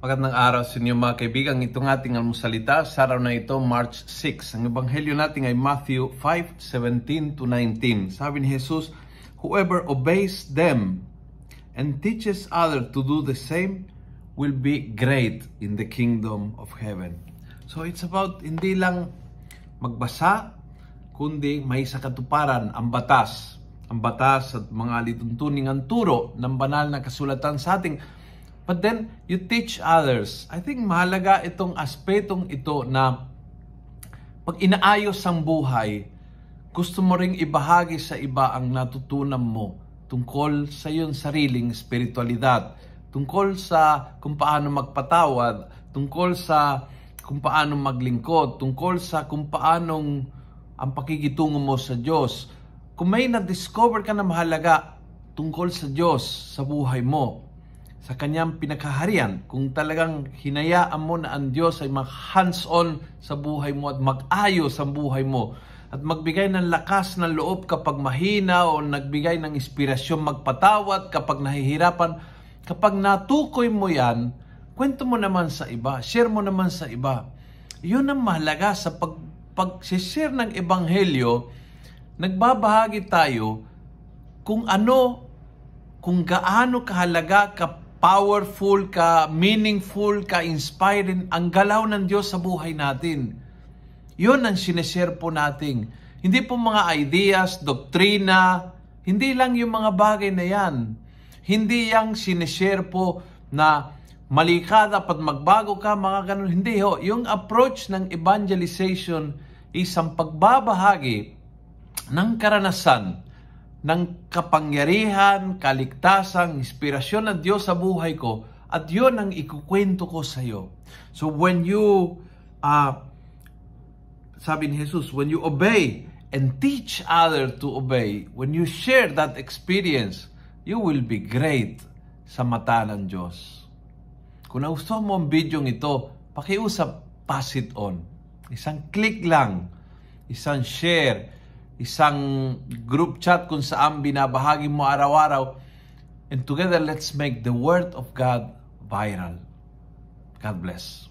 Magandang araw sa inyo mga kaibigan. Itong ating almusalita sa araw na ito, March 6. Ang ebanghelyo natin ay Matthew 5:17-19. Sabi ni Jesus, "Whoever obeys them and teaches others to do the same will be great in the kingdom of heaven." So it's about hindi lang magbasa, kundi may sa katuparan ang batas. Ang batas at mga lituntuning ang turo ng banal na kasulatan sa ating. But then, you teach others. I think mahalaga itong aspetong ito na pag inaayos ang buhay, gusto mo ring ibahagi sa iba ang natutunan mo tungkol sa iyong sariling spiritualidad, tungkol sa kung paano magpatawad, tungkol sa kung paano maglingkod, tungkol sa kung paanong ang pakikitungo mo sa Diyos. Kung may na-discover ka na mahalaga tungkol sa Diyos sa buhay mo, sa kanyang pinakaharian, kung talagang hinayaan mo na ang Diyos ay mag-hands-on sa buhay mo at mag-ayos ang buhay mo at magbigay ng lakas ng loob kapag mahina o nagbigay ng inspirasyon magpatawad kapag nahihirapan, kapag natukoy mo yan, kwento mo naman sa iba, share mo naman sa iba. Yun ang mahalaga sa pag-share ng ebanghelyo. Nagbabahagi tayo kung gaano kahalaga, powerful ka, meaningful ka, inspiring ang galaw ng Diyos sa buhay natin. Yun ang sineshare po natin. Hindi po mga ideas, doktrina, hindi lang yung mga bagay na yan. Hindi yang sineshare po na mali ka, dapat magbago ka, mga ganun. Hindi ho. Yung approach ng evangelization is ang pagbabahagi ng karanasan, ng kapangyarihan, kaligtasan, inspirasyon ng Diyos sa buhay ko, at yun ang ikukwento ko sa iyo. So when you, sabi ni Jesus, when you obey and teach others to obey, when you share that experience, you will be great sa mata ng Diyos. Kung nagustuhan mo ang video ito, pakiusap, pass it on. Isang click lang, isang share, isang group chat kung saan binabahagi mo araw-araw. And together, let's make the Word of God viral. God bless.